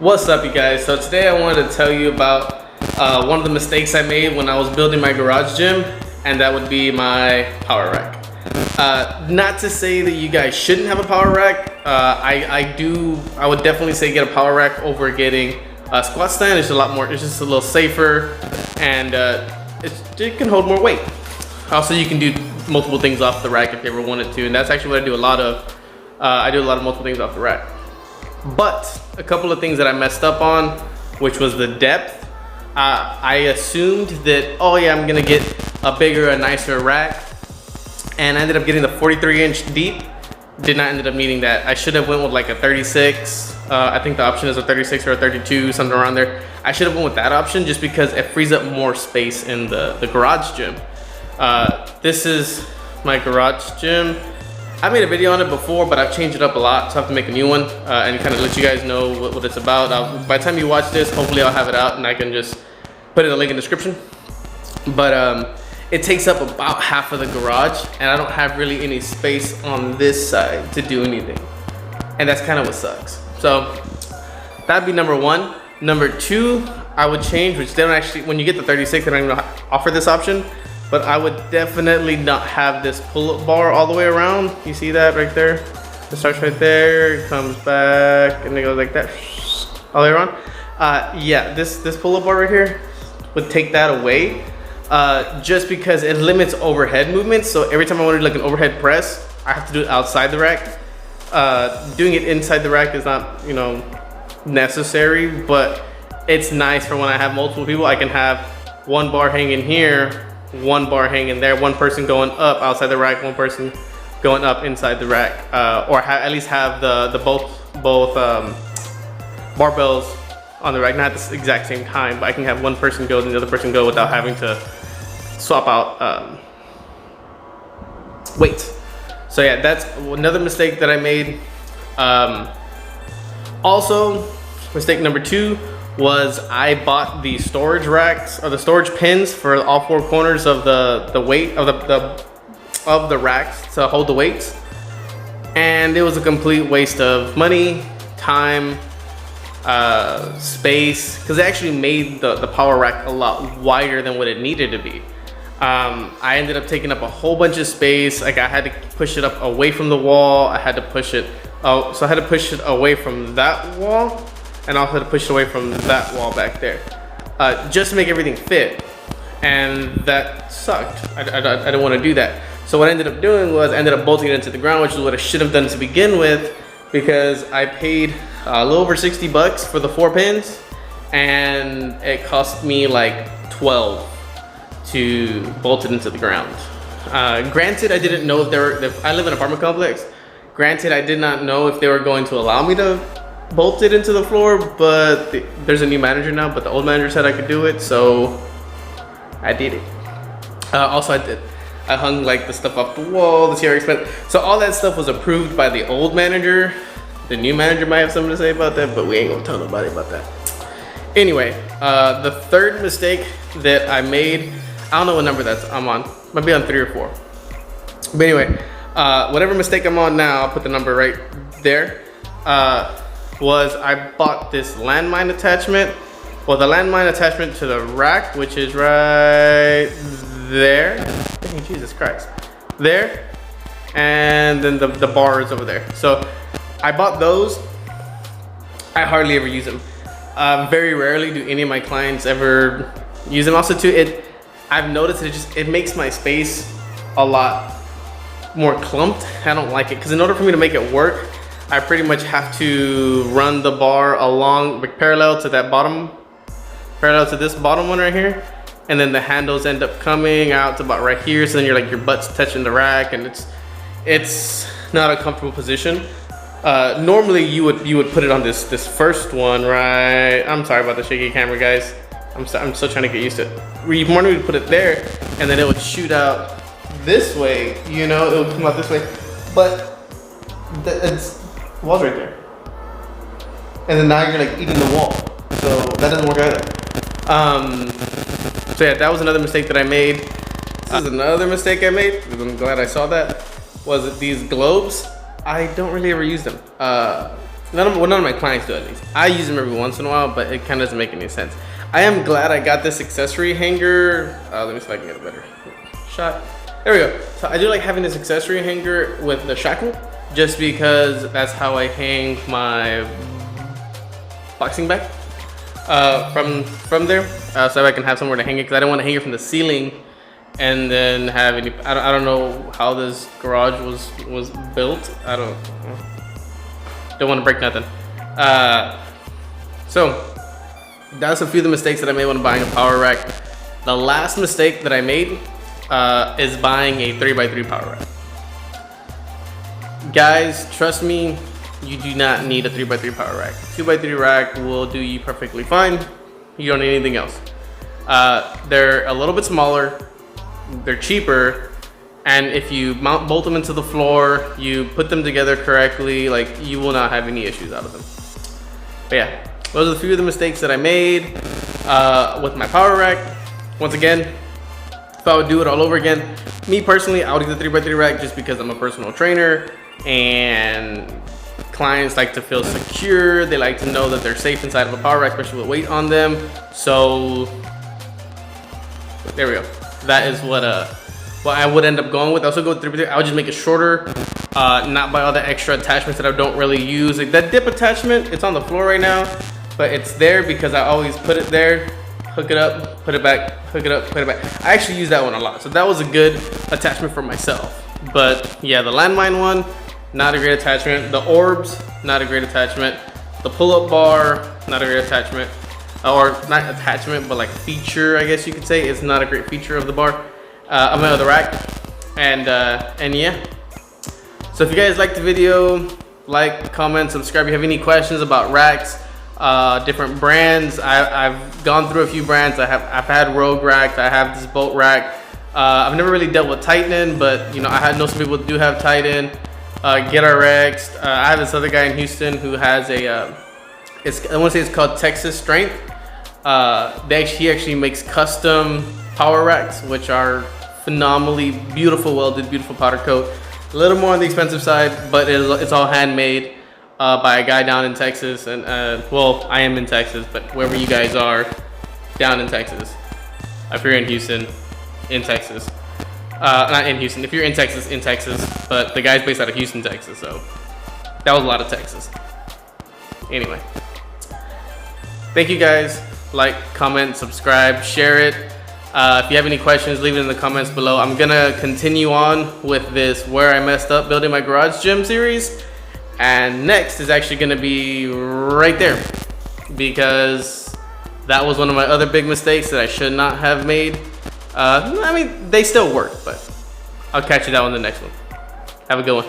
What's up, you guys? So today I wanted to tell you about one of the mistakes I made when I was building my garage gym, and that would be my power rack. Not to say that you guys shouldn't have a power rack. I would definitely say get a power rack over getting a squat stand. It's a lot more, it's just a little safer, and it can hold more weight. Also, you can do multiple things off the rack if you ever wanted to, and that's actually what I do a lot of. I do a lot of multiple things off the rack. But a couple of things that I messed up on, which was the depth. I assumed that, oh yeah, I'm gonna get a bigger, a nicer rack, and I ended up getting the 43-inch deep. Did not end up needing that. I should have went with like a 36. I think the option is a 36 or a 32, something around there. I should have went with that option just because it frees up more space in the garage gym. This is my garage gym. I made a video on it before, but I've changed it up a lot, so I have to make a new one and kind of let you guys know what it's about. By the time you watch this, hopefully I'll have it out and I can just put in a link in the description. But it takes up about half of the garage, and I don't have really any space on this side to do anything. And that's kind of what sucks. So that'd be number one. Number two, I would change, which they don't actually, when you get the 36, they don't even offer this option. But I would definitely not have this pull-up bar all the way around. You see that right there? It starts right there, it comes back, and it goes like that, all the way around. Yeah, this pull-up bar right here would take that away, just because it limits overhead movements. So every time I want to do like an overhead press, I have to do it outside the rack. Doing it inside the rack is not, you know, necessary, but it's nice for when I have multiple people. I can have one bar hanging here, one bar hanging there, one person going up outside the rack, one person going up inside the rack, or at least have the both barbells on the rack, not at the exact same time, but I can have one person go and the other person go without having to swap out weights. So yeah, that's another mistake that I made. Also, mistake number two was I bought the storage racks, or the storage pins for all four corners of the weight of the racks to hold the weights, and it was a complete waste of money, time, space, because it actually made the power rack a lot wider than what it needed to be. I ended up taking up a whole bunch of space. Like I had to push it up away from the wall. I had to push it, so I had to push it away from that wall, and also to push it away from that wall back there, just to make everything fit, and that sucked. I didn't want to do that. So what I ended up doing was I ended up bolting it into the ground, which is what I should have done to begin with, because I paid a little over 60 bucks for the 4 pins, and it cost me like 12 to bolt it into the ground. Granted, I didn't know if I live in an apartment complex. Granted, I did not know if they were going to allow me to bolt it into the floor, but there's a new manager now, but the old manager said I could do it, so I did it. Also, I hung like the stuff off the wall, the TRX pen. So all that stuff was approved by the old manager. The new manager might have something to say about that, but we ain't gonna tell nobody about that. Anyway, the third mistake that I made, I don't know what number I'm on. Might be on 3 or 4. But anyway, whatever mistake I'm on now, I'll put the number right there. Was I bought this landmine attachment. Well, the landmine attachment to the rack, which is right there. Dang, Jesus Christ. There. And then the bar is over there. So I bought those. I hardly ever use them. Very rarely do any of my clients ever use them. Also too, I've noticed it makes my space a lot more clumped. I don't like it, because in order for me to make it work, I pretty much have to run the bar along, like parallel to this bottom one right here, and then the handles end up coming out to about right here. So then your butt's touching the rack, and it's not a comfortable position. Normally you would put it on this first one, right? I'm sorry about the shaky camera, guys. I'm still trying to get used to it. You normally would put it there, and then it would shoot out this way. You know, it would come out this way, but the wall's right there, and then now you're like eating the wall, so that doesn't work either. So yeah, that was another mistake that I made. This is another mistake I made, because I'm glad I saw that, was these globes. I don't really ever use them. None of my clients do, at least. I use them every once in a while, but it kind of doesn't make any sense. I am glad I got this accessory hanger. Let me see if I can get a better shot. There we go. So I do like having this accessory hanger with the shackle, just because that's how I hang my boxing bag from there. So I can have somewhere to hang it, because I don't want to hang it from the ceiling and then have any. I don't know how this garage was built. I don't want to break nothing. So that's a few of the mistakes that I made when buying a power rack. The last mistake that I made is buying a 3x3 power rack. Guys, trust me, you do not need a 3x3 power rack. 2x3 rack will do you perfectly fine. You don't need anything else. They're a little bit smaller, they're cheaper, and if you bolt them into the floor, you put them together correctly, like, you will not have any issues out of them. But yeah, those are a few of the mistakes that I made with my power rack. Once again, if I would do it all over again, me personally, I would do the 3x3 rack, just because I'm a personal trainer and clients like to feel secure. They like to know that they're safe inside of a power rack, especially with weight on them. So there we go. That is what I would end up going with. I also go with 3x3. I would just make it shorter, not buy all the extra attachments that I don't really use. Like that dip attachment, it's on the floor right now, but it's there because I always put it there, hook it up, put it back, hook it up, put it back. I actually use that one a lot, so that was a good attachment for myself. But yeah, the landmine one, not a great attachment. The orbs, not a great attachment. The pull-up bar, not a great attachment. Or not attachment, but like feature, I guess you could say. It's not a great feature of the bar, of my other rack. And yeah. So if you guys liked the video, like, comment, subscribe. If you have any questions about racks, different brands, I've gone through a few brands. I've had Rogue racks. I have this Bolt rack. I've never really dealt with Titan, but you know, I know some people do have Titan. GetRx. I have this other guy in Houston who has a I want to say it's called Texas Strength. He actually makes custom power racks, which are phenomenally beautiful, welded, beautiful powder coat. A little more on the expensive side, but it's all handmade by a guy down in Texas. And well, I am in Texas, but wherever you guys are down in Texas, if you're in Houston, in Texas. Not in Houston. If you're in Texas, but the guy's based out of Houston, Texas, so that was a lot of Texas. Anyway, thank you guys. Like, comment, subscribe, share it. If you have any questions, leave it in the comments below. I'm gonna continue on with this where I messed up building my garage gym series, and next is actually gonna be right there, because that was one of my other big mistakes that I should not have made. I mean, they still work, but I'll catch you that one in the next one. Have a good one.